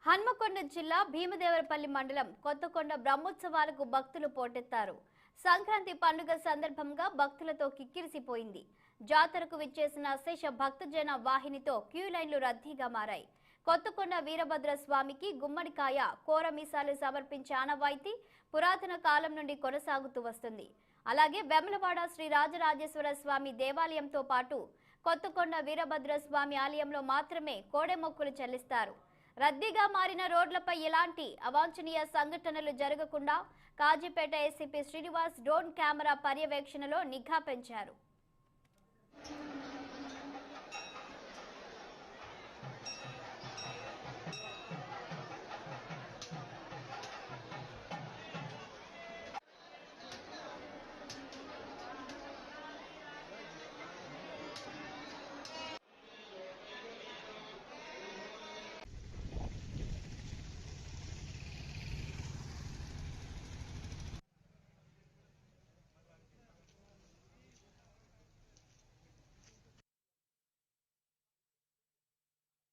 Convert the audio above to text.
హన్మకొండ జిల్లా భీమదేవరపల్లి మండలం కొత్తకొండ బ్రహ్మోత్సవాలకు భక్తులు పోటెత్తారు. సంక్రాంతి పండుగ సందర్భంగా భక్తులతో కిక్కిరిసిపోయింది. జాతరకు విచ్చేసిన అశేష భక్తజన వాహినితో క్యూ లైన్లు రద్దీగా మారాయి. కొత్తకొండ వీరభద్ర స్వామికి గుమ్మడికాయ, కోరమీసాలు సమర్పించే ఆనవాయితీ పురాతన కాలం నుండి కొనసాగుతూ వస్తుంది. అలాగే వెమలవాడ శ్రీ రాజరాజేశ్వర స్వామి దేవాలయంతో పాటు కొత్తకొండ వీరభద్ర స్వామి ఆలయంలో మాత్రమే కోడె మొక్కులు చెల్లిస్తారు. రద్దీగా మారిన రోడ్లపై ఎలాంటి అవాంఛనీయ సంఘటనలు జరగకుండా Kazipet ACP Srinivas drone camera పర్యవేక్షణలో నిఘా పెంచారు.